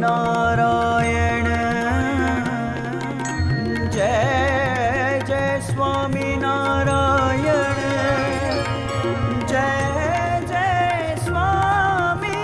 स्वामीनारायण जय जय स्वामीनारायण जय जय स्वामीनारायण।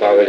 Kaga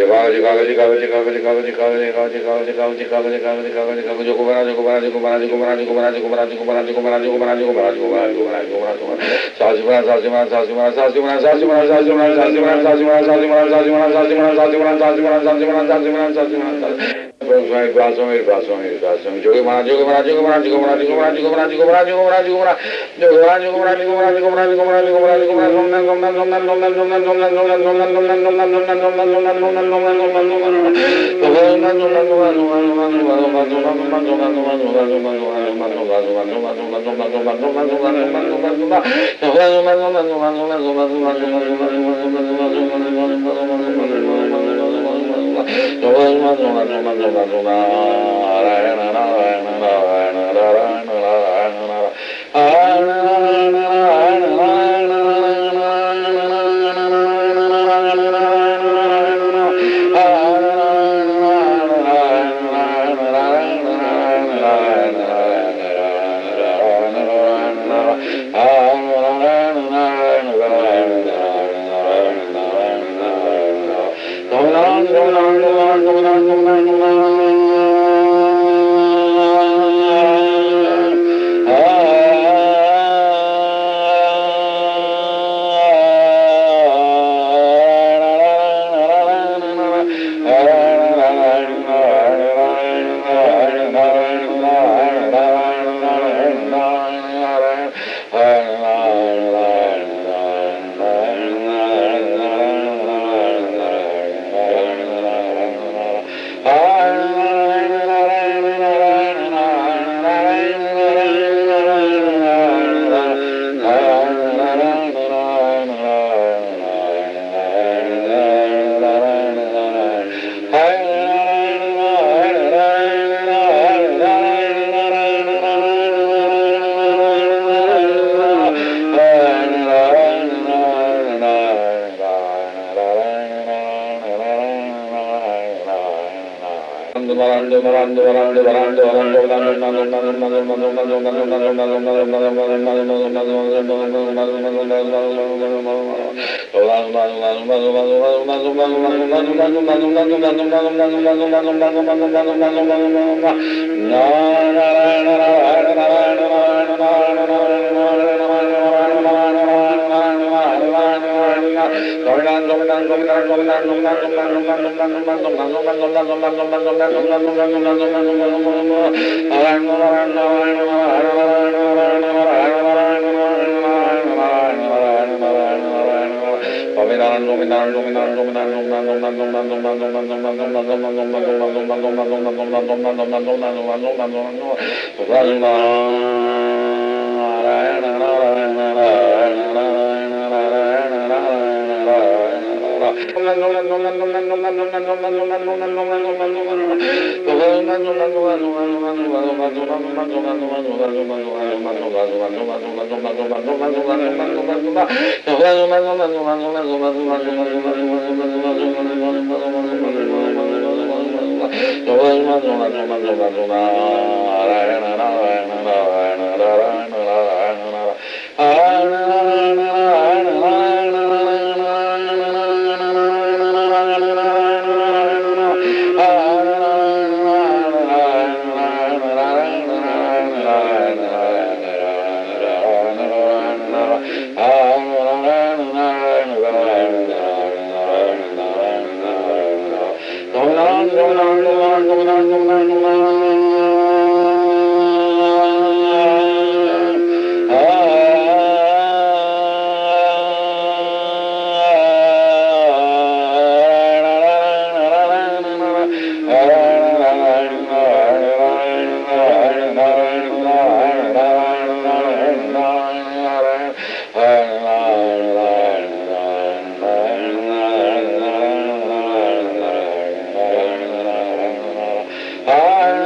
Ah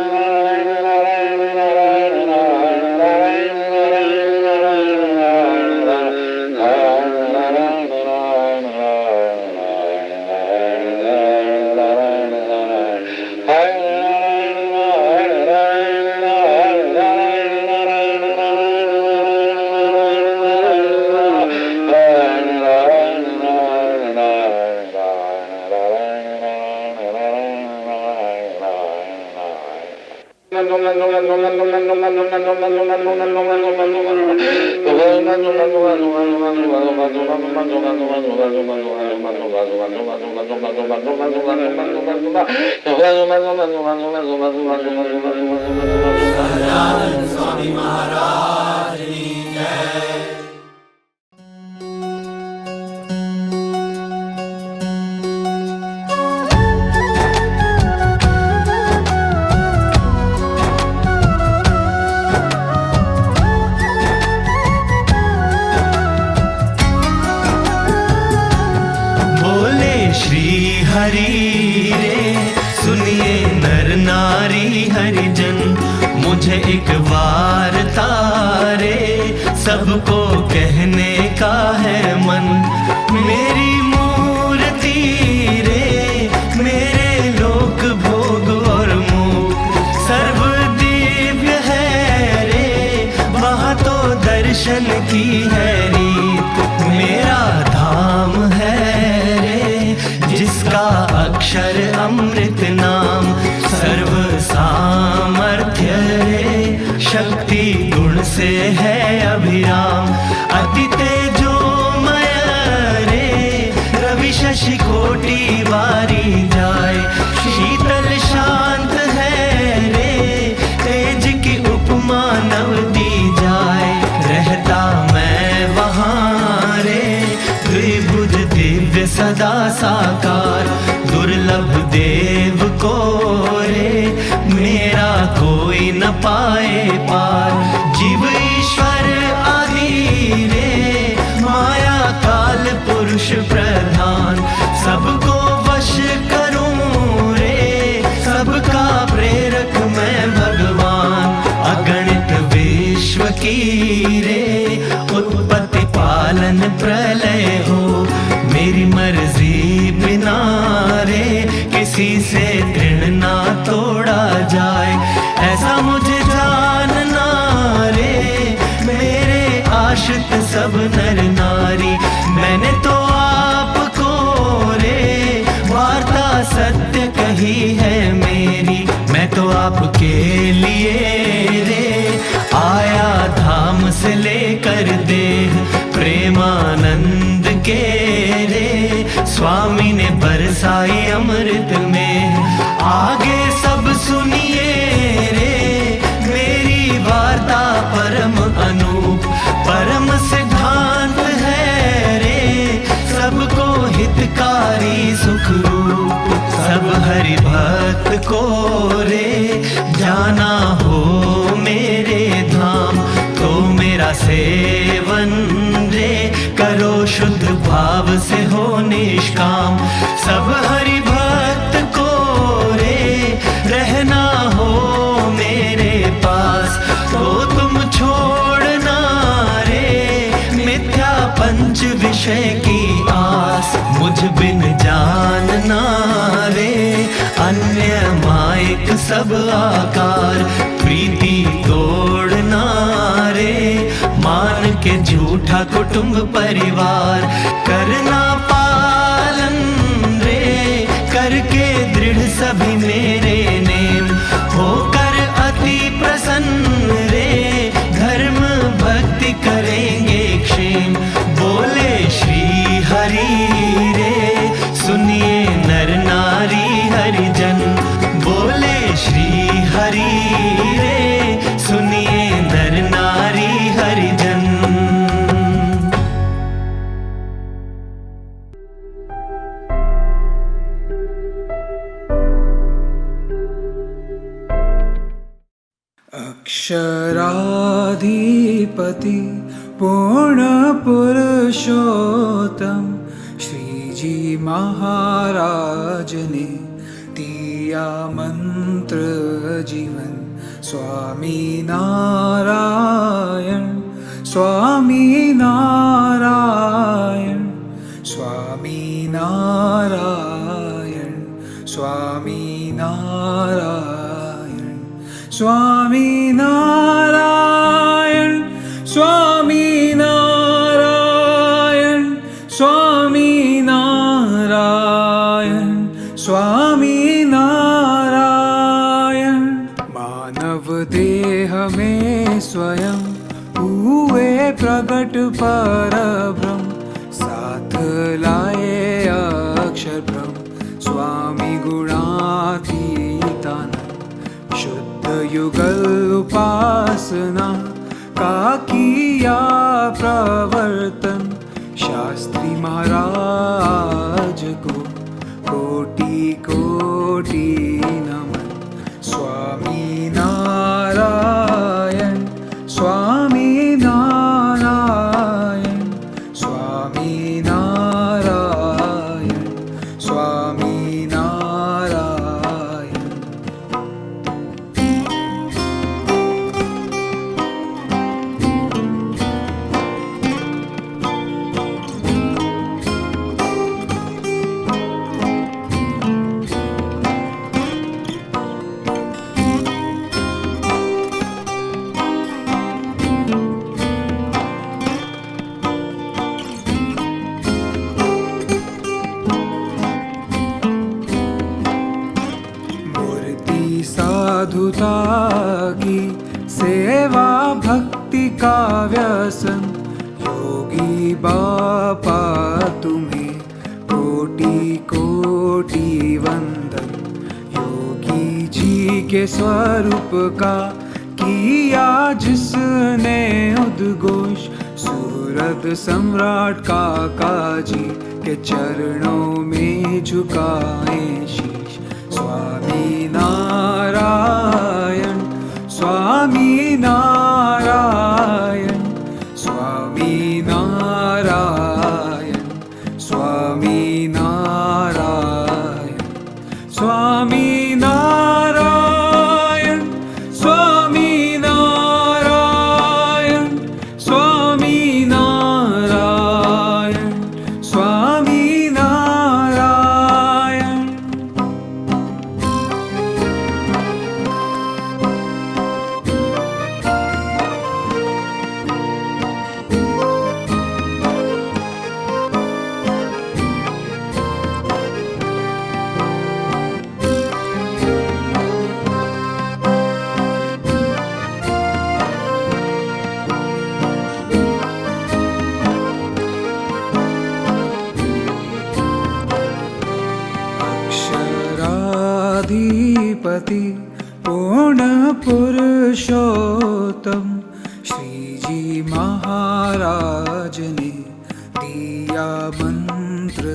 स्वामी महाराज की जय। हरि रे सुनिए नर नारी हरिजन, मुझे एक वार्ता रे सबको कहने का है मन। मेरी मूर्ति रे मेरे लोक भोग और मुख सर्व दिव्य है रे, वहाँ तो दर्शन की है रीत। मेरा धाम है जिसका अक्षर अमृत नाम, सर्व सामर्थ्य रे शक्ति गुण से है अभिराम। अति तेजोमय रे रवि शशि कोटि वारी जाए, शीतल शांत है रे तेज की उपमा नव दी जाए। रहता मैं वहाँ रे द्विभुज दिव्य सदा साकार, दुर्लभ देव को रे मेरा कोई न पाए पार। जीव ईश्वर आदि रे माया काल पुरुष प्रधान, सबको वश करूं रे सबका प्रेरक मैं भगवान। अगणित विश्व की रे उत्पत्ति पालन प्रलय हो, मेरी मर्जी बिना रे किसी से तृण ना तोड़ा जाए। ऐसा मुझे जानना रे मेरे आश्रित सब नर नारी, मैंने तो आपको रे वार्ता सत्य कही है मेरी। मैं तो आपके लिए रे आया धाम से लेकर देह, प्रेमानंद के रे स्वामी ने बरसाई अमृत में। आगे सब सुनिए रे मेरी वार्ता परम अनूप, परम सिद्धांत है रे सबको हितकारी सुख रूप। सब हरि भक्त को रे जाना हो मेरे धाम, तो मेरा सेवन रे करो शुद्ध भाव से हो निष्काम। सब हरि भक्त को रे रहना हो मेरे पास, तो तुम छोड़ना रे मिथ्या पंच विषय की आस। मुझ बिन जानना रे अन्य मायक सब आकार, प्रीति तोड़ना रे मान के झूठा कुटुंब परिवार। करना पालन रे करके दृढ़ सभी मेरे नेम, होकर अति प्रसन्न रे धर्म भक्ति करेंगे क्षेम। बोले श्री हरि रे सुनिए नर नारी हरिजन, बोले श्री हरि रे सुनिए नर नारी हरिजन। अक्षराधिपति पूर्ण पुरुषोत्तम श्री जी महाराज ने दिया मंत्र जीवन। स्वामी नारायण स्वामी नारायण स्वामी नारायण स्वामी नारायण स्वामी नारायण स्वामी नारायण स्वामी नारायण स्वामी नारायण। मानव देह में स्वयं हुए प्रगट परब्रह्म, साथ लाए अक्षर ब्रह्म स्वामी गुणातीतानंद। शुद्ध युगल उपासना का किया प्रवर्तन, शास्त्री महाराज को कोटि कोटि नमन। स्वामी नारायण स्वामी नारायण स्वामी नारायण स्वामी नारायण। साधुता की सेवा भक्ति का व्यसन, योगी बापा तुम्हें कोटि कोटि वंदन। योगी जी के स्वरूप का किया जिसने उद्घोष, सूरत सम्राट काका जी के चरणों में झुकाए शीश। स्वामी नारायण स्वामी नारायण स्वामी नारायण स्वामी नारायण स्वामी नारायण स्वामी नारायण स्वामी नारायण स्वामी नारायण। अक्षराधिपति पूर्ण पुरुषोत्तम, श्री जी महाराज ने दिया मंत्र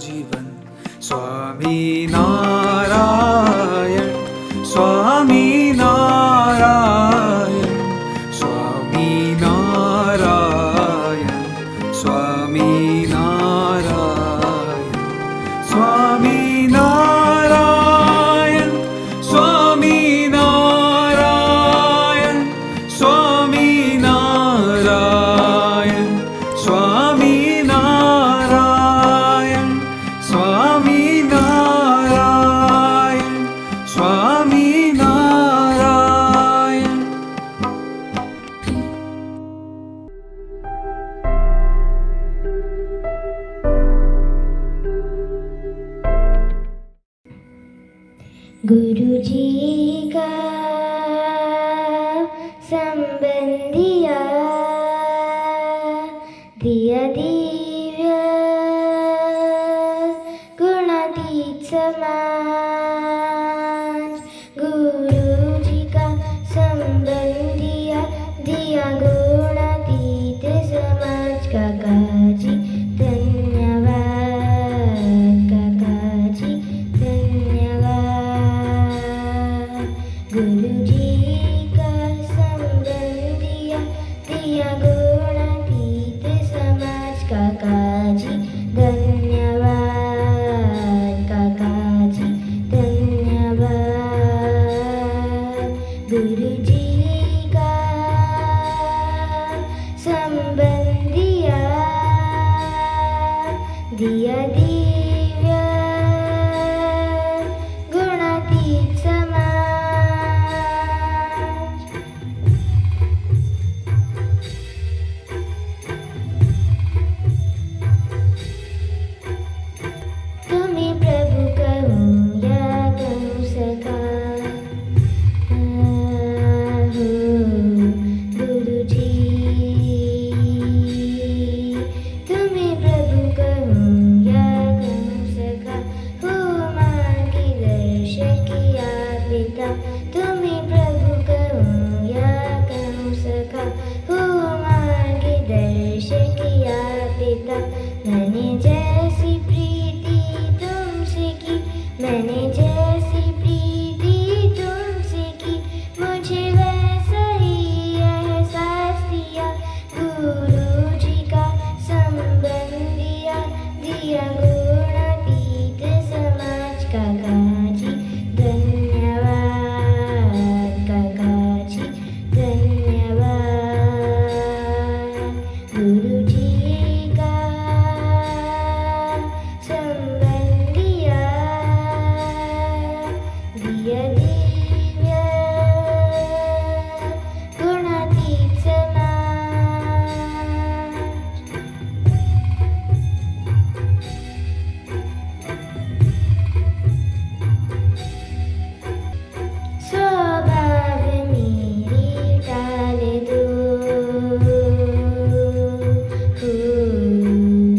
जीवन। स्वामी नारायण स्वामी नारायण स्वामी नारायण स्वामी नारायण स्वामी नारायण स्वामी नारायण स्वामी नारायण स्वामी नारायण स्वामी नारायण स्वामी नारायण। गुरु जी का संबंधिया दिया दिव्य गुणातीत समाज। गुरु जी का संबंधिया दिया गुणातीत समाज। काका जी धन्यवाद, काका जी धन्यवाद। गुरु जी का संबंधिया दिया गुणातीत समाज। काका जी धन्यवाद, काका जी पिता, तुम्हें प्रभु कहूँ या कहूँ सखा, हो मार्गदर्शक या पिता। मैंने जैसी प्रीति तुमसे की, मैंने जैसी प्रीति तुमसे की, मुझे वैसा ही एहसास दिया। गुरु जी का संबंध दिया, दिया गुणातीत समाज। काका जी धन्यवाद, काका जी धन्यवाद। गुरु जी का संबंध दिया, दिया दिव्य गुणातीत समाज। स्वभाव मेरे टाल दो,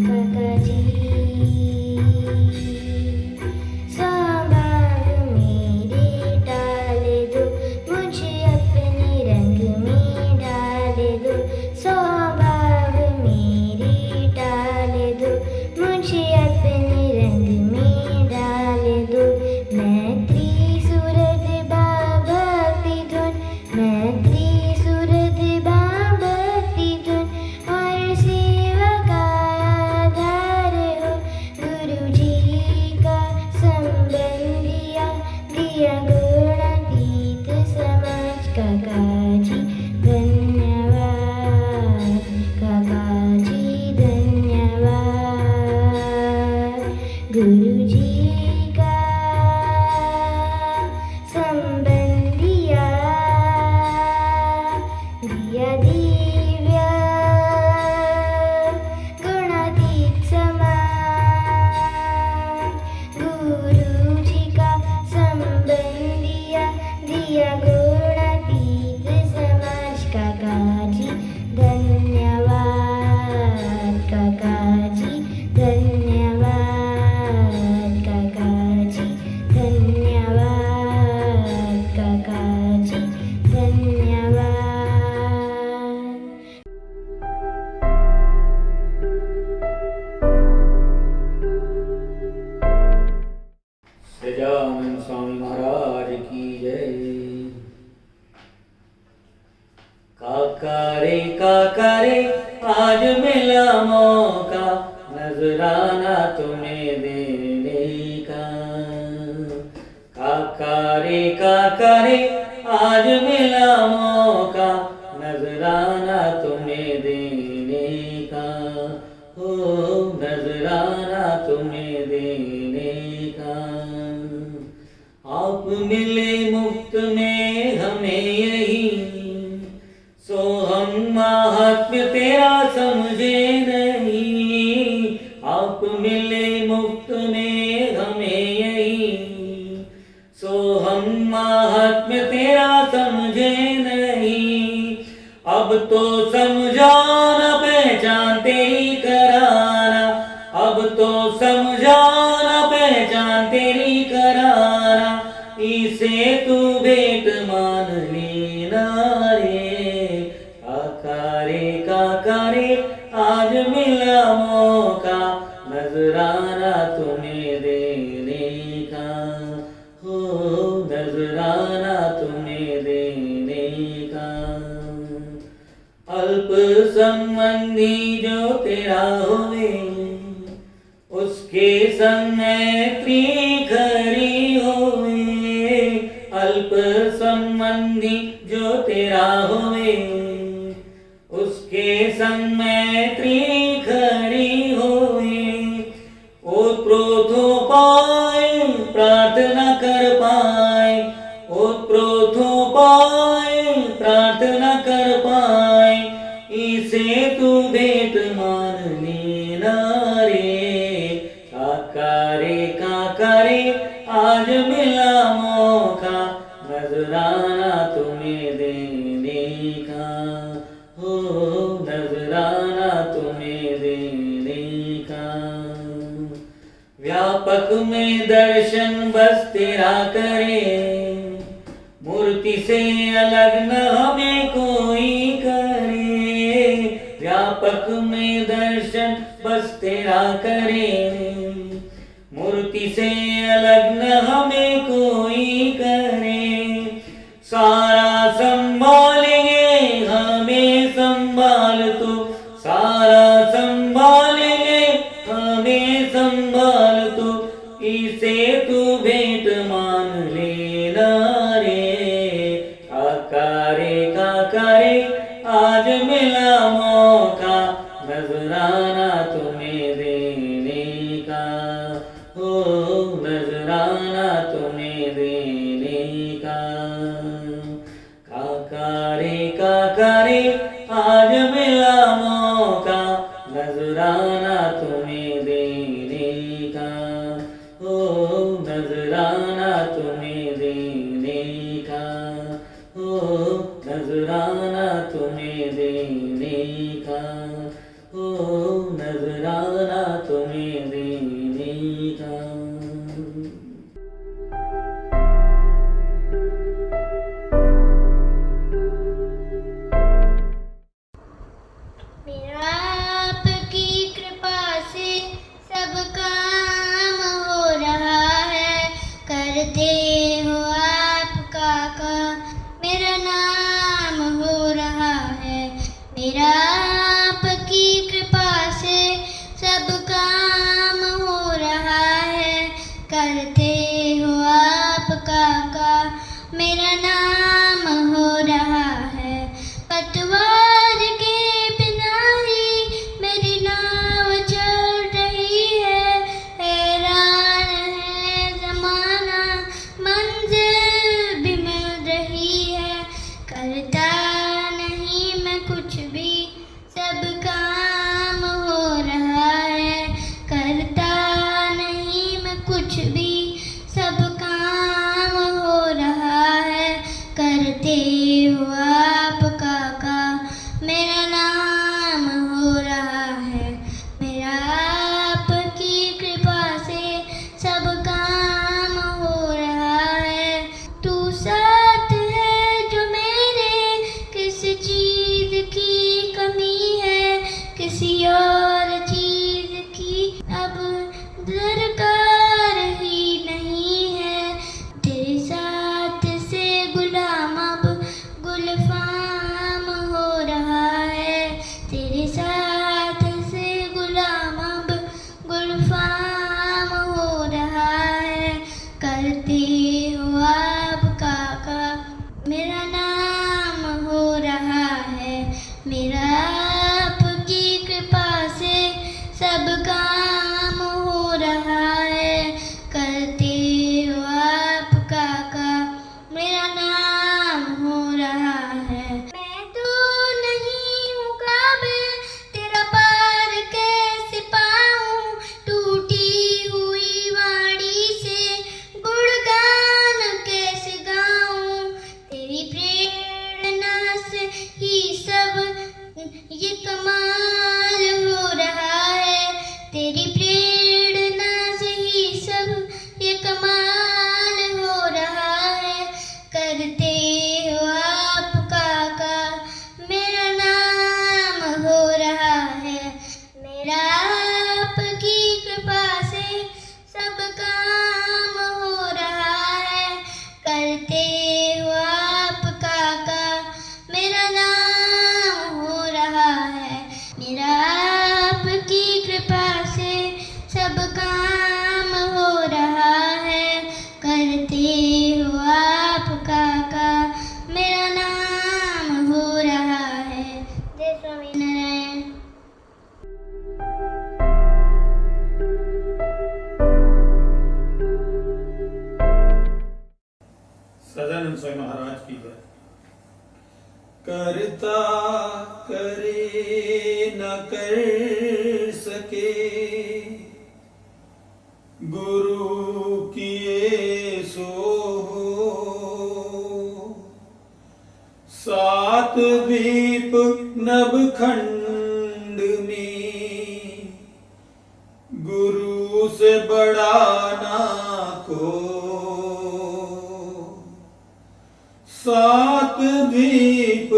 काका जी। स्वभाव मेरे टाल दो, मुझे अपने रंग में डाल दो। स्वभाव मेरे टाल दो, मुझे अपने रंग में डाल दो। मैं त्रिसुरद भक्ति धुन, मैं त्रिसुरद भक्ति धुन, और सेवा का आधार हो। गुरु जी का संबंध दिया, दिया गुणातीत समाज। काका जी धन्यवाद, काका जी धन्यवाद। गुरु जी का संबंध दिया, दिया दिव्य गुणातीत समाज। गुरु जी का संबंध दिया, दिया गुणातीत समाज। काका जी धन्यवाद, काका जी धन्यवाद, काका जी धन्यवाद, काका जी धन्यवाद। सजानंद स्वामी महाराज की जय। काका रे आज मिला मौका, नजराना तुम्हें देने का। काका रे आज मिला मौका, नजराना तुम्हें देने का। हो नजराना तुम्हें देने का। आप मिले मुफ्त में हमें यही, सो हम महात्म्य तेरा समझे नहीं। आप मिले मुफ्त में हमें यही, सो हम महात्म्य तेरा समझे नहीं। अब तो समझाना पहचान तेरी कराना, अब तो समझाना पहचान तेरी कराना। इसे तू भेंट मान लेना रे। काका रे आज मिला मौका, नजराना तुम्हें देने का। हो नजराना तुम्हें देने का। अल्प संबंधी जो तेरा होवे, उसके संग मैत्री खरी होवे। अल्प संबंधी जो तेरा होवे, उसके संग मैत्री खरी होवे। ओतप्रोत हो पाए प्रार्थना कर पाए, ओतप्रोत हो पाए प्रार्थना कर पाए। इसे तू भेंट मान लेना रे। काका रे आज मिला मौका, नजराना तुम्हें देने का। हो नजराना तुम्हें देने का। व्यापक में दर्शन बस तेरा करे, मूर्ति से अलग न हमें कोई करे, व्यापक में दर्शन बस तेरा करे। मूर्ति से अलग न हमें कोई करे, सारा संभालेंगे हमें संभाल तू, सारा संभालेंगे हमें संभाल तू, इसे तू भेंट मान लेना रे। काका रे आज मिला मौका, नजराना तुम्हें देने का, हो नजराना तुम्हें देने का। काका रे आज मिला मौका, नजराना तुम्हें देने का, हो नजराना तुम्हें देने का, हो नजराना तुम्हें देने का, हो नजराना तुम्हें देने का। मेरा आपकी कृपा से सब काम हो रहा है, करते हो आप काका मेरा नाम हो रहा है। मेरा आपकी कृपा से सब काम हो रहा है, करते हो आप काका मेरा नाम हो रहा है। पतवार के बिना ही मेरी नाव चल रही है, हैरान है जमाना मंजिल भी मिल रही है। करता नहीं मैं कुछ भी सब काम हो रहा है, करता नहीं मैं कुछ भी सब काम हो रहा है। करते हो आप काका मेरा नाम हो रहा है। मेरा आपकी कृपा से सब काम हो रहा है। तू साथ है जो मेरे, किस चीज की कमी है, किसी और चीज की अब दरकार ही नहीं है। तेरे साथ से गुलाम अब गुलफाम हो रहा है, तेरे साथ से गुलाम अब गुलफाम हो रहा है। करते हो आप काका मेरा नाम हो रहा है। मेरा आपकी कृपा से सब काम हो रहा है, करते हो आप काका मेरा नाम हो रहा है। मैं तो नहीं हूँ काबिल तेरा पार कैसे पाऊँ, टूटी हुई वाणी से गुणगान कैसे गाऊँ। तेरी प्रेरणा से ही सब ये कमाल हो रहा है, तेरी प्रेरणा से ही सब ये कमाल हो रहा है। करते हो आप काका मेरा नाम हो रहा है। मेरा आपकी कृपा से सब काम हो रहा है, करते हो आप काका मेरा नाम हो रहा है। मेरा आपकी कृपा से सब काम हो रहा है, करते हो आप काका मेरा नाम हो रहा है। जय स्वामीनारायण। सदानंद स्वामी महाराज की जय। करता करे न कर सके, गुरु किए सो हो। सात द्वीप नवखंड में, गुरु से बड़ा ना को। सात द्वीप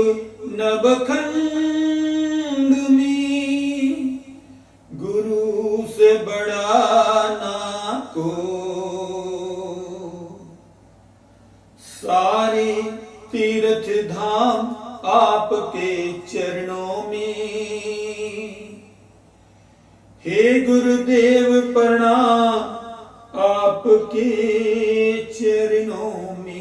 नवखंड में गुरु से बड़ा ना को। सारे तीर्थ धाम आपके चरणों में। हे गुरुदेव प्रणाम आपके चरणों में।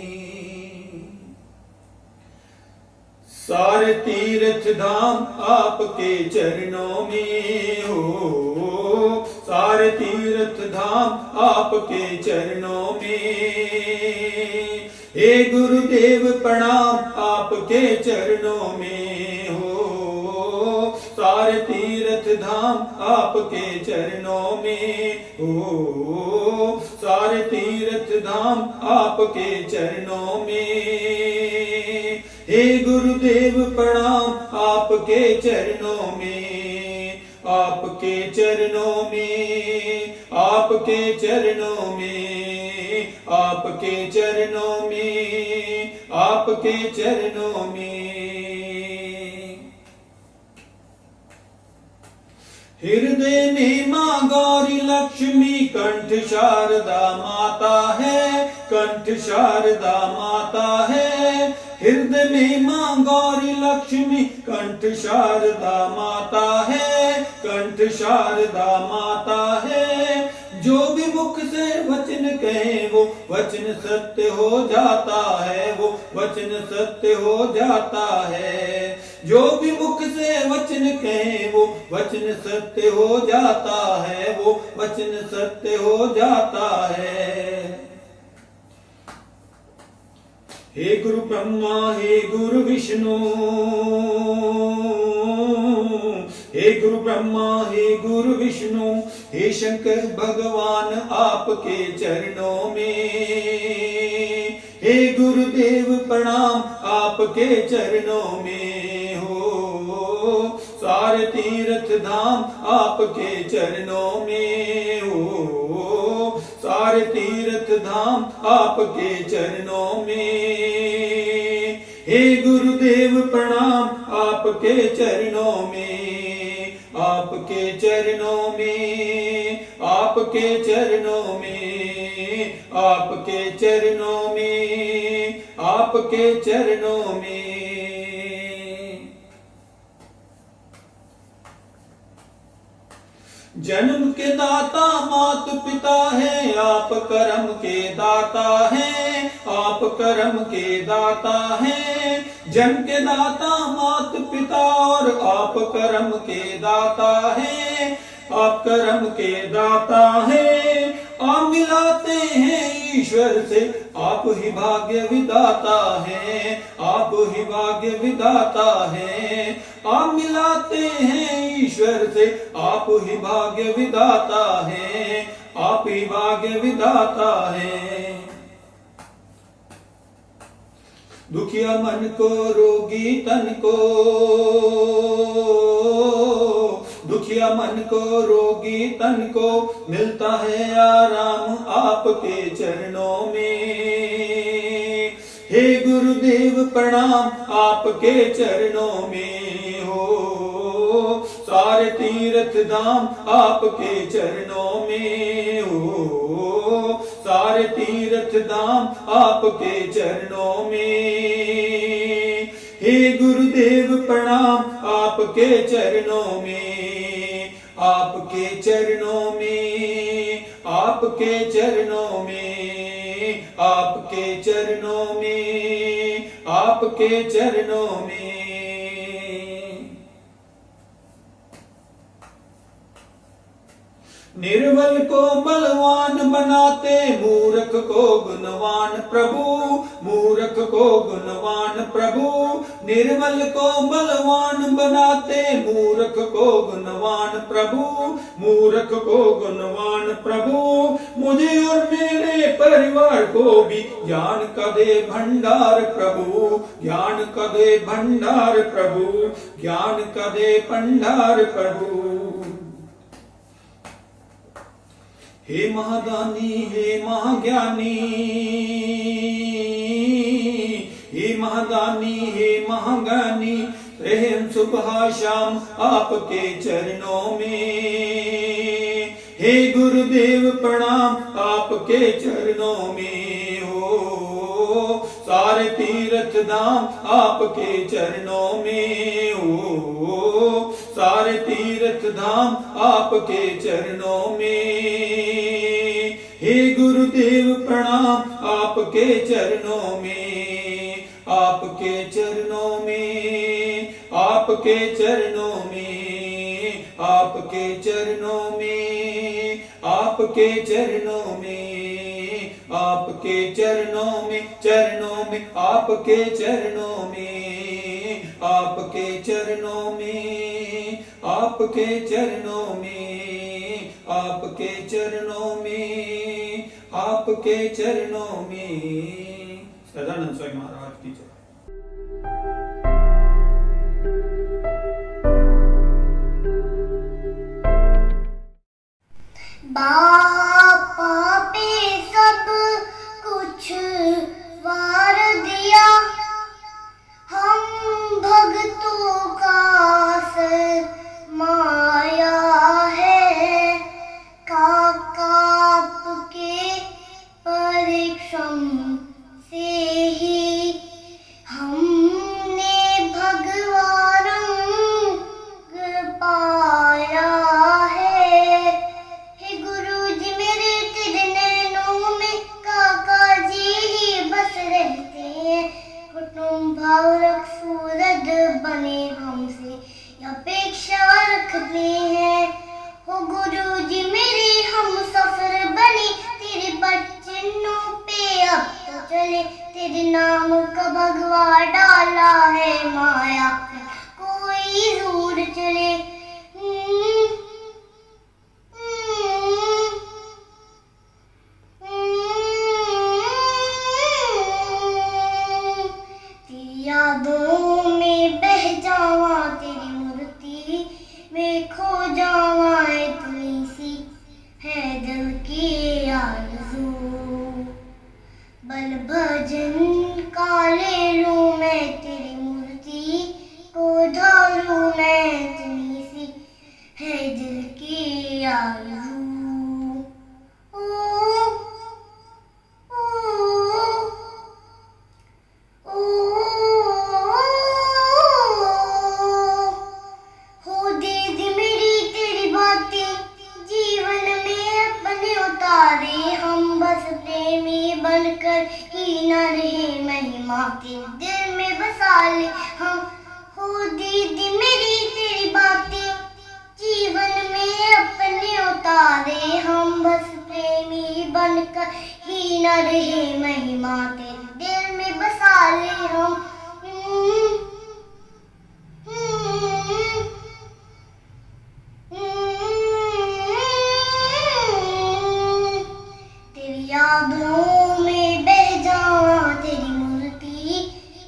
सारे तीर्थ धाम आपके चरणों में हो। सारे तीर्थ धाम आपके चरणों में। हे गुरुदेव प्रणाम आपके चरणों में हो। सारे तीर्थ धाम आपके चरणों में हो। सारे तीर्थ धाम आपके चरणों में। हे गुरुदेव प्रणाम आपके चरणों में। आपके चरणों में। आपके चरणों में। आपके चरणों में। आपके चरणों में। हृदय में माँ गौरी लक्ष्मी कंठ शारदा माता है। कंठ शारदा माता है। हृदय में माँ गौरी लक्ष्मी कंठ शारदा माता है। कंठ शारदा माता है। जो भी मुख से वचन कहे वो वचन सत्य हो जाता है। वो वचन सत्य हो जाता है। जो भी मुख से वचन कहे वो वचन सत्य हो जाता है। वो वचन सत्य हो जाता है। हे गुरु ब्रह्मा हे गुरु विष्णु। हे गुरु ब्रह्मा हे गुरु विष्णु। हे शंकर भगवान आपके चरणों में। हे गुरुदेव प्रणाम आपके चरणों में हो। सारे तीर्थ धाम आपके चरणों में हो। सारे तीर्थ धाम आपके चरणों में। हे गुरुदेव प्रणाम आपके चरणों में। आपके चरणों में। आपके चरणों में। आपके चरणों में। आपके चरणों में। जन्म के दाता मात पिता है। आप कर्म के दाता हैं। आप कर्म के दाता हैं। जन्म के दाता मात पिता और आप कर्म के दाता हैं। आप कर्म के दाता हैं। आप मिलाते हैं ईश्वर से। आप ही भाग्य विधाता हैं। आप ही भाग्य विधाता हैं। आप मिलाते हैं ईश्वर से। आप ही भाग्य विधाता हैं। आप ही भाग्य विधाता हैं। दुखिया मन को रोगी तन को। दुखिया मन को रोगी तन को मिलता है आराम आपके चरणों में। हे गुरुदेव प्रणाम आपके चरणों में हो। सारे तीर्थ धाम आपके चरणों में हो। सारे तीर्थ धाम आपके चरणों में। हे गुरुदेव प्रणाम आपके चरणों में। आपके चरणों में। आपके चरणों में। आपके चरणों में। आपके चरणों में। निर्बल को बलवान बनाते मूर्ख को गुणवान प्रभु। मूर्ख को गुणवान प्रभु। निर्बल को बलवान बनाते मूर्ख को गुणवान प्रभु। मूर्ख को गुणवान प्रभु। मुझे और मेरे परिवार को भी ज्ञान का दे भंडार प्रभु। ज्ञान का दे भंडार प्रभु। ज्ञान का दे भंडार प्रभु। हे महादानी हे महाज्ञानी। हे महादानी हे महागानी, रहें सुबह शाम आपके चरणों में। हे गुरुदेव प्रणाम आपके चरणों में हो, सारे तीर्थ धाम आपके चरणों में हो, सारे तीर्थ धाम आपके चरणों में। हे गुरुदेव प्रणाम आपके चरणों में, आपके चरणों में, आपके चरणों में, आपके चरणों में, आपके चरणों में, आपके चरणों में, चरणों में, आपके चरणों में, आपके चरणों में, आपके चरणों में, आपके चरणों में, आपके चरणों में। सदानंद स्वामी महाराज की जय। बापा पे सब कुछ वार दिया, हम भक्तों का माया है। काका के परिश्रम से ही हमने भगवान पाया है। हे गुरुजी मेरे तेरे नैनों में काका जी ही बस रहते हैं। कुटुंब भावक सूरज बने हमसे अपेक्षा रखते हैं। हो गुरुजी मेरे हम सफर बने तेरे बचनों पे अब तो चले। तेरे नाम का भगवा डाला है माया पे कोई दूर चले। तेरी यादों में बह जावा, तेरी मूर्ति में खो जावा, इतनी सी है दिल की आरज़ू। बल भजन का ले लूं मैं तेरी मूर्ति को धारूं मैं, इतनी सी है दिल की आरज़ू। हो दीदी मेरी तेरी बातें जीवन में अपने उतारे, हम बस प्रेमी बनकर ही न रहे महिमा तेरे दिल में बसा ले हम। हो दीदी मेरी तेरी बातें जीवन में अपने उतारे, हम बस प्रेमी बनकर ही न रहे महिमा तेरे दिल में बसा ले हम। तेरी यादों में बह जावा, तेरी मूर्ति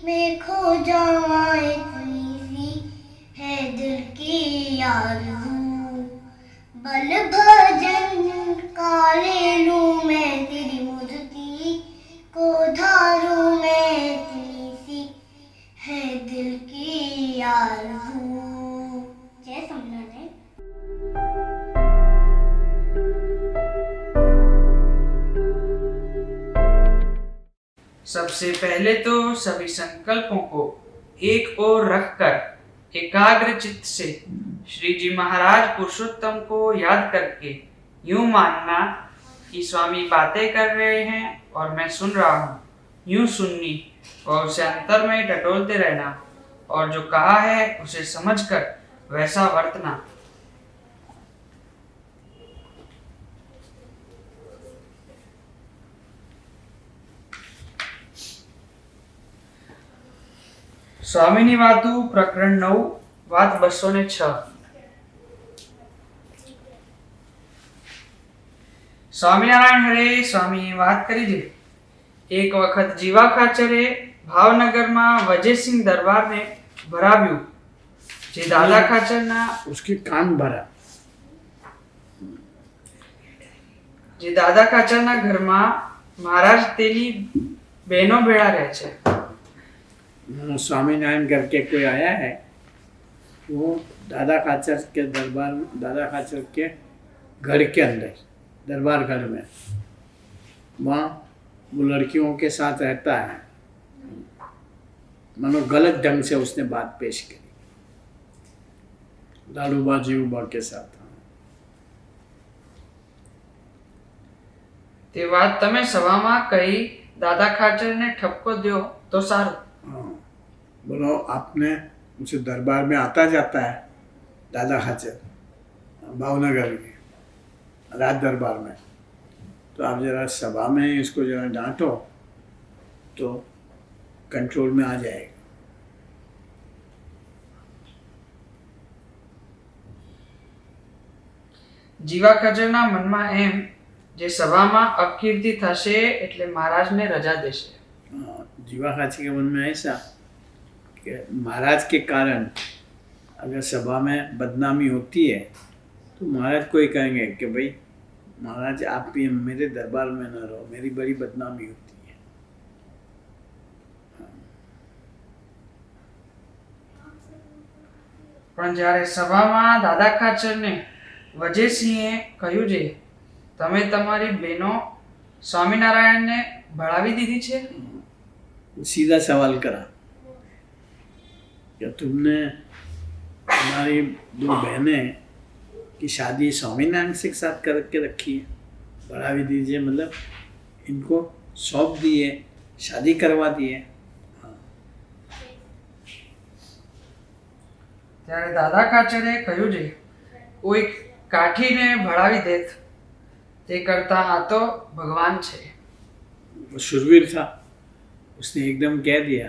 में खो जावा, इतनी सी है दिल की आरज़ू। बल भजन का ले लूं मैं तेरी मूर्ति को धारूं मैं, इतनी सी है दिल की आरज़ू। जय समझाने। सबसे पहले तो सभी संकल्पों को एक ओर रखकर एकाग्र चित्त से श्री जी महाराज पुरुषोत्तम को याद करके यूं मानना कि स्वामी बातें कर रहे हैं और मैं सुन रहा हूँ, यूं सुननी और उसे अंतर में टटोलते रहना और जो कहा है उसे समझकर वैसा वर्तना। સ્વામીની વાતો પ્રકરણ 9 વાત 206। સ્વામિનારાયણ હરે સ્વામી વાત કરી દે। એક વખત જીવા ખાચરે ભાવનગરમાં વજયસિંહ દરબારને ભરાવ્યું, જે દાદા ખાચરના उसके कान भरा। જે દાદા ખાચરના ઘરમાં મહારાજ તેની બહેનો ભેળા રહે છે। स्वामीनारायण करके कोई आया है, वो दादा खाचर के दरबार, दादा खाचर के घर के अंदर, दरबार घर में, वहाँ वो लड़कियों के साथ रहता है। मानो गलत ढंग से उसने बात पेश करी लाडूबा जीवबा के साथ। તે વાત તમે સભામાં કહી દાદા ખાચરને ઠપકો દ્યો તો સારું. हाँ, बोलो आपने मुझे दरबार में आता जाता है दादा खाचर भावनगर में राज दरबार में, तो आप जरा सभा में इसको जरा डांटो तो कंट्रोल में आ जाएगा। જીવા ખાચરના મનમાં એમ જે સભામાં અકીર્તિ થશે એટલે મહારાજને રજા દેશે. जीवा खाची के मन में ऐसा कि महाराज के कारण अगर सभा में बदनामी होती है तो महाराज को ही कहेंगे कि भाई महाराज आप भी मेरे दरबार में न रहो, मेरी बड़ी बदनामी होती है। પણ જ્યારે સભામાં દાદા ખાચરને વજયસિંહે કહ્યું છે તમે તમારી બહેનો સ્વામિનારાયણને ભણાવી દીધી છે. सीधा सवाल करा, क्या तुमने हमारी दो बहनें की शादी स्वामीनारायण से साथ करके रखी है? बढ़ावी दीजिए मतलब इनको सौंप दिए, शादी करवा दिए। ત્યારે દાદા ખાચરે કહ્યું છે કોઈ કાઠીને ભણાવી દેત તે કરતા આ તો ભગવાન છે. वो शुरवीर था, उसने एकदम कह दिया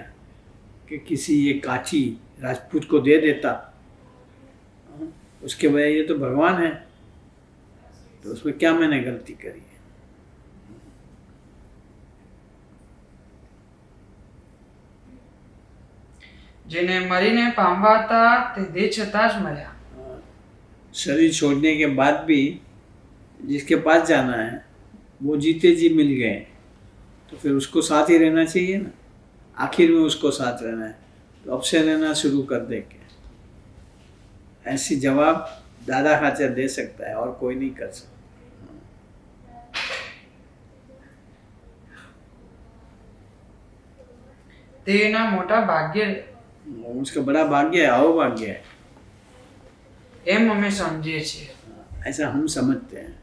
कि किसी ये काठी राजपूत को दे देता, उसके बजाय ये तो भगवान है, तो उसमें क्या मैंने गलती करी है। જેને મરીને પામવા હતા તે દે છતાં જ મર્યા. शरीर छोड़ने के बाद भी जिसके पास जाना है वो जीते जी मिल गए तो फिर उसको साथ ही रहना चाहिए ना। आखिर में उसको साथ रहना है तो अब से रहना शुरू कर दे के, ऐसी जवाब दादा खाचर दे सकता है और कोई नहीं कर सकता। તે એના મોટા ભાગ્ય उसका बड़ा भाग्य है, अहोभाग्य है, એમ અમે સમજીએ છીએ. ऐसा हम समझते हैं।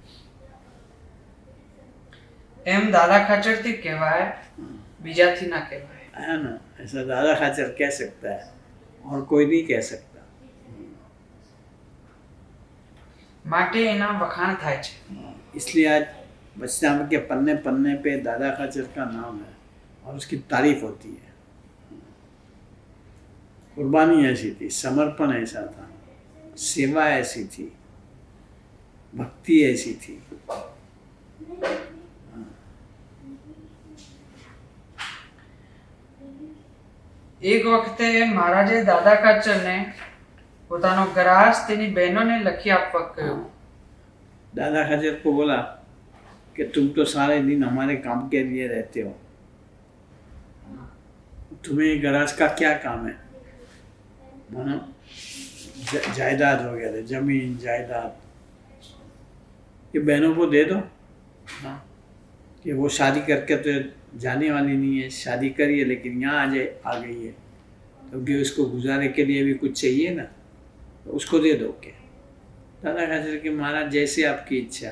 એમ દાદા ખાચરથી કહેવાય બીજાથી ના કહેવાય. है ना, ऐसा दादा खाचर कह सकता है और कोई नहीं कह सकता। માટે એના વખાણ થાય છે. इसलिए आज बचनाम के पन्ने पन्ने पे दादा खाचर का नाम है और उसकी तारीफ होती है। कुर्बानी ऐसी थी, समर्पण ऐसा था, सेवा ऐसी थी, भक्ति ऐसी थी। એક વખતે મહારાજે દાદા ખાચરને પોતાનો ગ્રાસ તેની બહેનોને લખી આપવા કહ્યું. दादा खाचर को बोला कि तुम तो सारे दिन हमारे काम के लिए रहते हो, तुम्हें गराज का क्या काम है? मानो जायदाद वगैरह, जमीन जायदाद ये बहनों को दे दो। हाँ, कि वो शादी करके तो जाने वाली नहीं है, शादी करी है लेकिन यहाँ आ गई है, क्योंकि तो उसको गुजारे के लिए भी कुछ चाहिए ना, तो उसको दे दो। क्या दादा खाचर के महाराज जैसे आपकी इच्छा।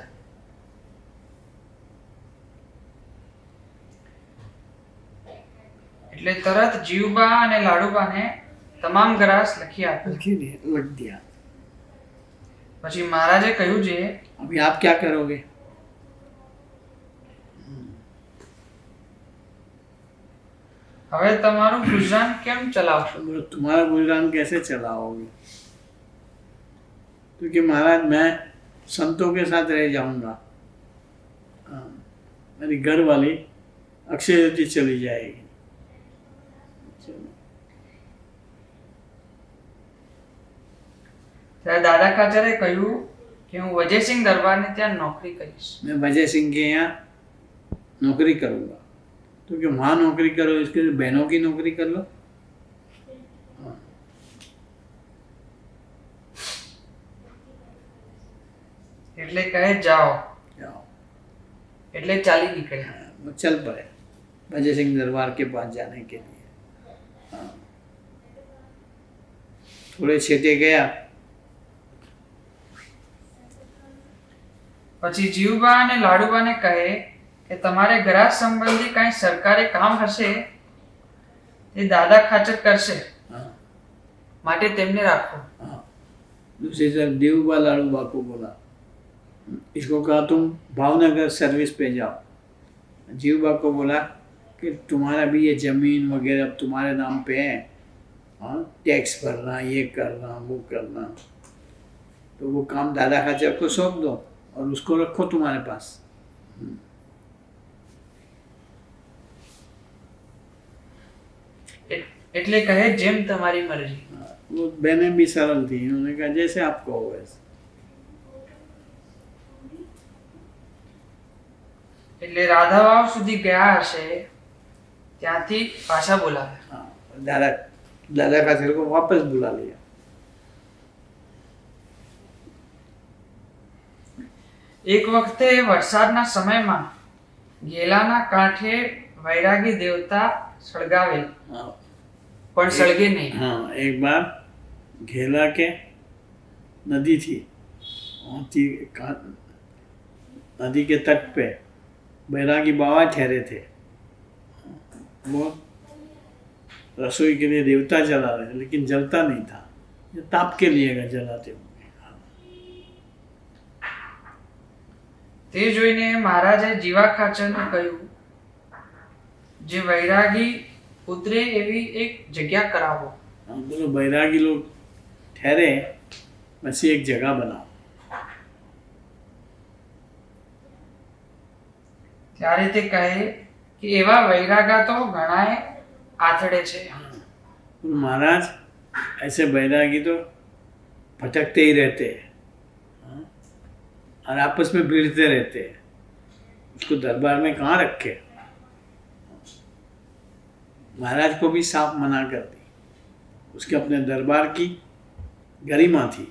એટલે તરત જીવબા અને લાડુબાને તમામ ગ્રાસ લખી આપ્યો. लग दिया। પછી મહારાજે કહ્યું છે अभी आप क्या करोगे? હવે તમારું ગુજરાન કેમ ચલાવશો? बोलो, तुम्हारा गुजरान कैसे चलाओगे? क्योंकि महाराज मैं संतों के साथ रह जाऊंगा, मेरी घर वाली अक्षय ज्योति चली जाएगी। ત્યારે દાદા ખાચરે કહ્યું કે હું વજયસિંહ દરબારને ત્યાં નોકરી કરીશ. मैं वजय सिंह के यहाँ नौकरी करूँगा, क्योंकि वहाँ नौकरी करो इसके लिए बहनों की नौकरी कर लो, એટલે કહે જાઓ, जाओ। એટલે ચાલી નીકળ્યા। वो चल पड़े भजय सिंह दरबार के पास जाने के लिए। हाँ। थोड़े छेटे गया, પછી જીવબા અને લાડુબાને કહે કે તમારે ગરાજ સંબંધી કાંઈ સરકારી કામ હશે તે દાદા ખાચર કરશે, हाँ માટે તેમને રાખો। हाँ। दूसरी तरफ देवबा लाडूबा को बोला, इसको कहा तुम भावनगर सर्विस पे जाओ। जीवबा को बोला कि तुम्हारा भी ये जमीन वगैरह अब तुम्हारे नाम पे है, हाँ टैक्स भरना, ये करना, वो करना, तो वो काम दादा खाचर को सौंप दो और उसको रखो तुम्हारे पास। એટલે કહે જેમ તમારી મરજી। हाँ, वो बहनें भी सरल थी, उन्होंने कहा जैसे आप कहो वैसे। એટલે રાધાવાવ સુધી ગયા હશે, ત્યાંથી પાછા બોલાવે। हाँ, दादा दादा खाचर को वापस बुला लिया। એક વખતે વરસાદના સમયમાં ગેલાના કાંઠે વૈરાગી દેવતા સળગાવેલ, हाँ, પણ સળગે નહીં। हाँ एक बार घेला के नदी थी, वहाँ थी नदी के तट पे बैरागी बाबा ठहरे थे। वो रसोई के लिए देवता जला रहे थे, लेकिन जलता नहीं था, ये ताप के लिए जलाते होंगे। તે જોઈને મહારાજે જીવા ખાચરને કહ્યું, જે વૈરાગી ઉતરે એવી એક જગ્યા કરાવો। हाँ, बोलो बैरागी लोग ठहरे, बस एक जगह बनाओ। ત્યારે તે કહે કે એવા વૈરાગા તો ઘણાએ આથડે છે। बोलो, महाराज ऐसे बैरागी तो भटकते ही रहते हैं, हाँ, और आपस में भिड़ते रहते हैं, उसको दरबार में कहाँ रखे। महाराज को भी साफ मना कर दी, उसके अपने दरबार की गरिमा थी,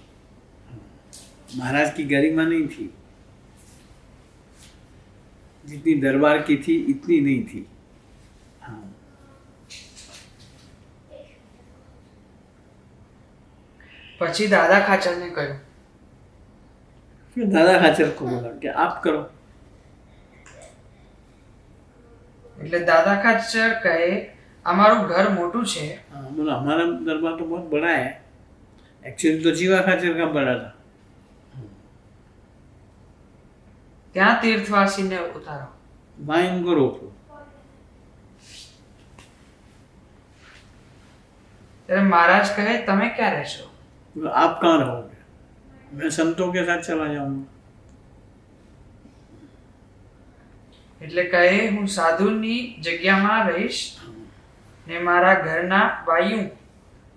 महाराज की गरिमा नहीं थी, जितनी दरबार की थी इतनी नहीं थी। हाँ, પછી દાદા ખાચરને કહ્યું, फिर दादा खाचर को बोला कि आप करो। એટલે દાદા ખાચર કહે અમારું ઘર મોટું છે, हाँ, बोला हमारा दरबार तो बहुत बड़ा है, एक्चुअली तो जीवा खाचर का बड़ा था। ત્યાં તીર્થવાસીને ઉતારો। वहाँ इनको रोको। ત્યારે મહારાજ કહે તમે ક્યાં રહેશો? बोला, आप कहाँ रहोगे? मैं संतों के साथ चला जाऊंगा। એટલે કહે હું સાધુની જગ્યામાં રહીશ ને મારા ઘરના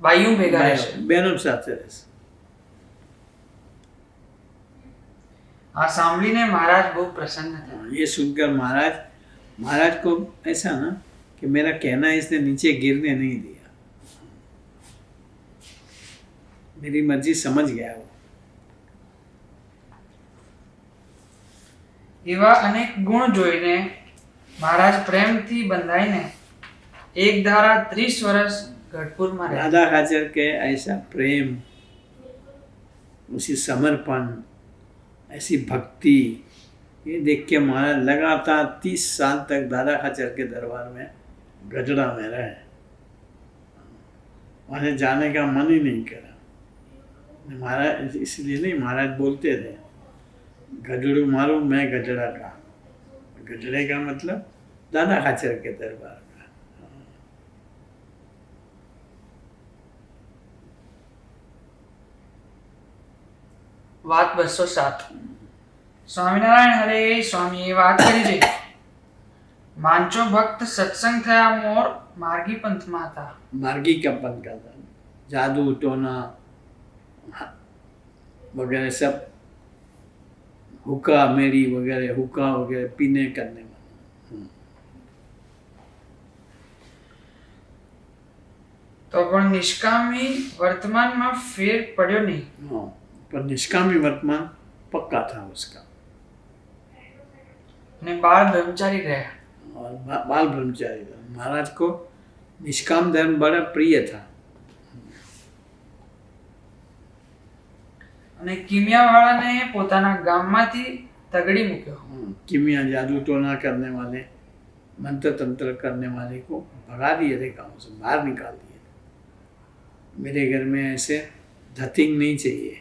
બાયું ભેગા રહેશે। बहनों के साथ रहे। આ સાંભળીને મહારાજ બહુ પ્રસન્ન થયા। हाँ, ये सुनकर महाराज को ऐसा ना कि मेरा कहना इसने नीचे गिरने नहीं दिया, मेरी मर्जी समझ गया वो। એવા અનેક ગુણ જોઈને મહારાજ પ્રેમથી બંધાઈને એક ધારા 30 વર્ષ ગઢપુરમાં રહ્યા। राधा खाचर के ऐसा प्रेम, उसी समर्पण, ऐसी भक्ति, ये देख के महाराज लगातार 30 साल तक दादा खाचर के दरबार में गजड़ा में रहे। वहाँ से जाने का मन ही नहीं करा। महाराज इसलिए नहीं, महाराज बोलते थे गजड़ू मारू मैं गजड़ा का। गजड़े का मतलब दादा खाचर के दरबार का। વાત 207। સ્વામિનારાયણ હરે સ્વામીએ વાત કરી છે, માંચો ભક્ત સત્સંગ થયા મોર માર્ગી પંથમાં હતા। मार्गी का पन का था, जादू टोना वगैरह सब, हुक्का मेरी वगैरह पीने करने में। તો પણ નિષ્કામી વર્તમાનમાં ફેર પડ્યો નહીં। हाँ, पर निष्कामी वर्तमान पक्का था उसका, ने बाल ब्रह्मचारी રહ્યા और बाल ब्रह्मचारी था। महाराज को निष्काम धर्म बड़ा प्रिय था। અને કિમિયાવાળાને પોતાના ગામમાંથી તગડી મૂક્યો। किमिया जादू टोना करने वाले, मंत्र तंत्र करने वाले को भगा दिए थे, गाँव से बाहर निकाल दिए थे। मेरे घर में ऐसे धतिंग नहीं चाहिए।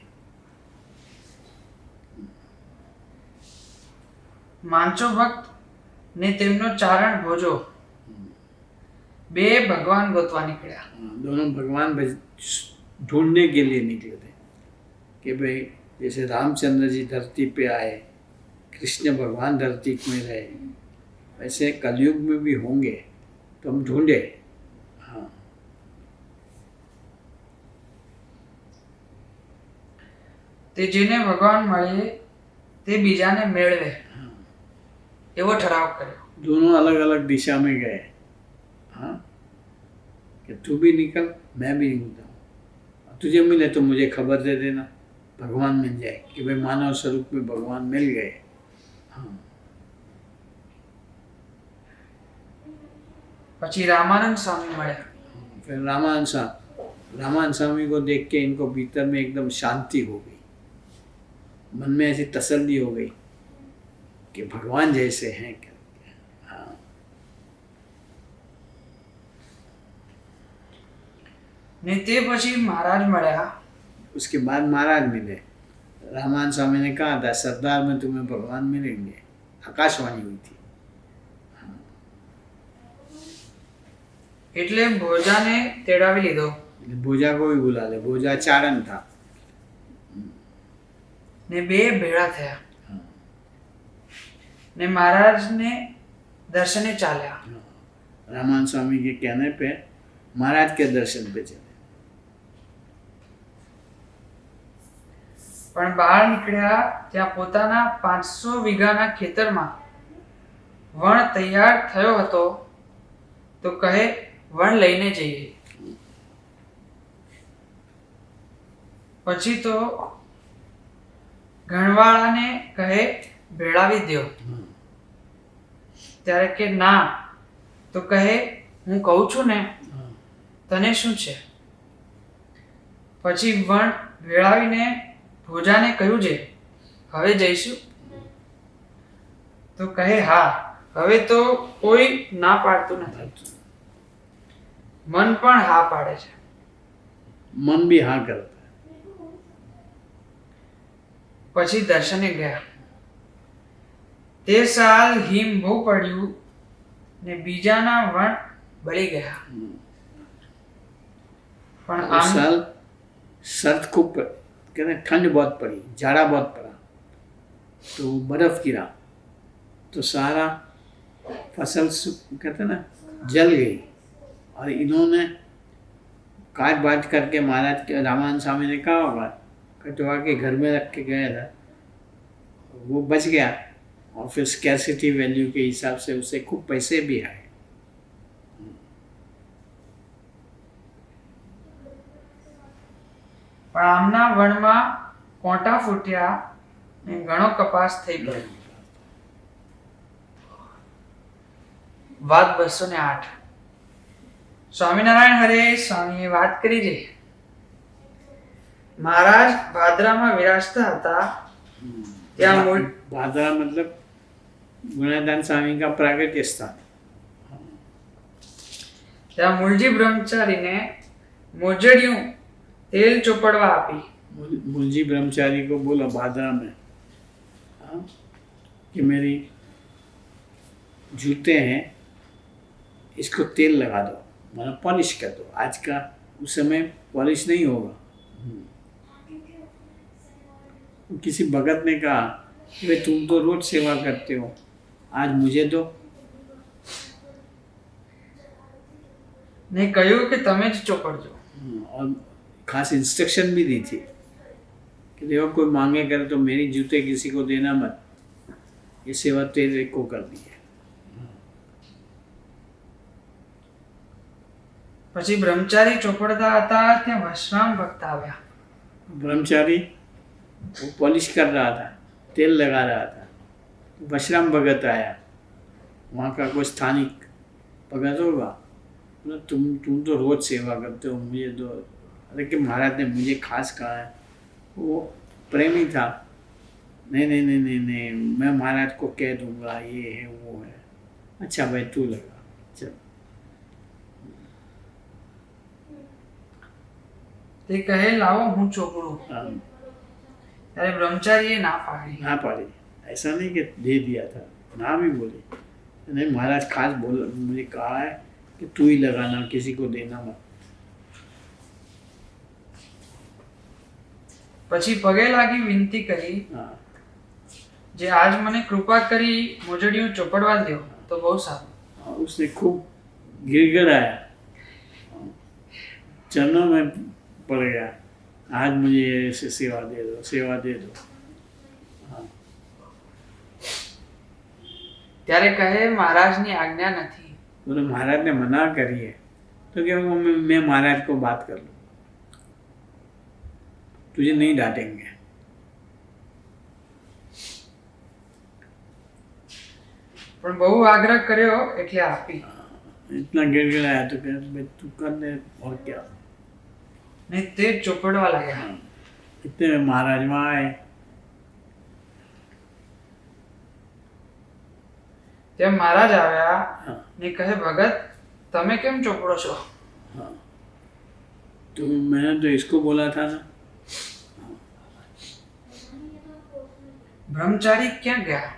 માંચો ભક્ત ને તેમનો ચારણ ભોજો બે ભગવાન ગોતવા નીકળ્યા। दोनों भगवान ढूंढने के लिए निकले थे कि भाई जैसे रामचंद्र जी धरती पे आए, कृष्ण भगवान धरती में रहे, वैसे कलयुग में भी होंगे, तो हम ढूंढे। हाँ, તે જેને ભગવાન મળે તે બીજાને મેળવે એવો ઠરાવ કર્યો। दोनों अलग अलग दिशा में गए। हाँ, कि तू भी निकल, मैं भी निकलता हूँ, तुझे मिले तो मुझे खबर दे देना, भगवान मिल जाए कि भाई मानव स्वरूप में भगवान मिल गए। हाँ, પછી રામાનંદ સ્વામી મળ્યા। फिर रामानंद स्वामी को देख के इनको भीतर में एकदम शांति हो गई, मन में ऐसी तसल्ली हो गई कि भगवान जैसे हैं करके। हाँ, ને તે પછી મહારાજ મળ્યા। उसके बाद महाराज मिले। रामानंद स्वामी ने कहा था सरदार में तुम्हें भगवान मिलेंगे, आकाशवाणी हुई थी। એટલે ભોજાને તેડાવી લીધો। भोजा को भी बुला ले, भोजा चारण था। ને બે ભેળા થયા ને મહારાજને દર્શને ચાલ્યા। रामानंद स्वामी के कहने पे महाराज के दर्शन पे चले। પણ બહાર નીકળ્યા ત્યાં પોતાના 500 વીઘાના ખેતરમાં વણ તૈયાર થયો હતો તો કહે વણ લઈને જઈએ। પછી તો ઘણવાળાને કહે ભેળાવી દ્યો। ત્યારે કે ના, તો કહે હું કહું છું ને, તને શું છે? પછી વણ ભેળાવીને ભોજાને કહ્યું છે હવે જઈશું? તો કહે હા, હવે તો કોઈ ના પાડતું નથી, મન પણ હા પાડે છે। मन भी हाँ करता है। પછી દર્શને ગયા। તે સાલ હિમ બહુ પડ્યું ને બીજાના વણ બળી ગયા। પણ उस આમ साल सर्द खूब कहते हैं, ठंड बहुत पड़ी, जाड़ा बहुत पड़ा, तो बर्फ गिरा, तो सारा फसल कहते हैं ना जल गई। और इन्होंने काट बाट करके महाराज के रामानंद स्वामी ने कहा होगा कटवा के घर में रख के गया था, वो बच गया। और फिर स्कैरसिटी वैल्यू के हिसाब से उसे खूब पैसे भी आए। પણ આમના વણમાં કોટા ફૂટ્યા ને ઘણો કપાસ થઈ ગયો। વાત 208। સ્વામિનારાયણ હરે સ્વામીએ વાત કરી છે મહારાજ ભાદરામાં વિરાજતા હતા ત્યાં भादरा मतलब गुणादान स्वामी का प्रागट्य स्थान। ત્યાં મૂળજી બ્રહ્મચારીને મોજડિયું તેલ ચોપડવા આપી। मुलजी ब्रह्मचारी को बोला भादरा में, हाँ, कि मेरी जूते हैं, इसको तेल लगा दो, मतलब पॉलिश कर दो। आज का उस समय पॉलिश नहीं होगा। किसी भगत ने कहा कि भाई तुम तो रोज सेवा करते हो, आज मुझे दो। ને કહ્યું કે તમે જ ચોપડજો। और खास इंस्ट्रक्शन भी दी थी कि देखो कोई मांगे करे तो मेरी जूते किसी को देना मत, ये सेवा तेरे को करनी है। પછી બ્રહ્મચારી ચોપડતા હતા ત્યાં વશરામ ભક્ત આવ્યા। ब्रह्मचारी वो पॉलिश कर रहा था, तेल लगा रहा था। बशराम भगत आया, वहाँ का कोई स्थानिक भगत होगा, बोला तुम तो रोज सेवा करते हो, मुझे तो, अरे कि महाराज ने मुझे खास कहा है। वो प्रेमी था, नहीं नहीं नहीं नहीं नहीं, मैं महाराज को कह दूंगा, ये है वो है। अच्छा भाई तू लगा, चल। તે કહે લાવો હું ચોપડું हाँ, ત્યારે બ્રહ્મચારીએ ના પાડી। ना पड़ी, ऐसा नहीं कि दे दिया था, ना भी बोले, नहीं महाराज खास बोल मुझे कहा है कि तू ही लगाना, किसी को देना मत। પછી પગે લાગી વિનંતી કરી, हाँ, જે આજ મને કૃપા કરી મોજડીયું ચોપડવા દ્યો તો બહુ સારું। हाँ, उसने खूब गिड़गिड़ाया, चरणों में पड़ गया, आज मुझे ऐसे सेवा दे दो, सेवा दे दो। हाँ, ત્યારે કહે મહારાજની આજ્ઞા નથી। बोले महाराज ने मना करी है, तो क्या हुआ, मैं महाराज को बात कर लूँ, तुझे नहीं डांटेंगे। પણ બહુ આગ્રહ કર્યો એટલે આપી। इतना गिड़गिड़ाया तो क्या भाई तू कर ले, और क्या। ને તે જ ચોપડવા લાગ્યા। इतने में महाराज वहाँ आए, તેમ મહારાજ આવ્યા हाँ, ને કહે ભગત તમે કેમ ચોપડો છો? हाँ, तो मैंने तो इसको बोला था ना। બ્રહ્મચારી ક્યાં ગયા?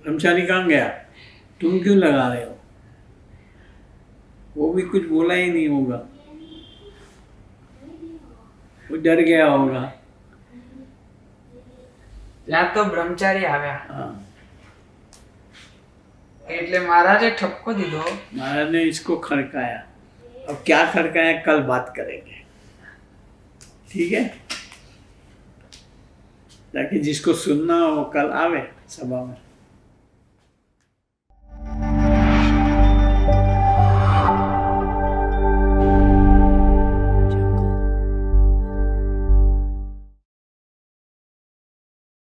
ब्रह्मचारी कहाँ गया, तुम क्यों लगा रहे हो? वो भी कुछ बोला ही नहीं होगा, वो डर गया होगा। ત્યાં તો બ્રહ્મચારી આવ્યા हाँ, એટલે મહારાજે ઠપકો દીધો। महाराज ने इसको खड़काया, अब क्या खड़काया कल बात करेंगे, ठीक है, ताकि जिसको सुनना हो वो कल आवे सभा में।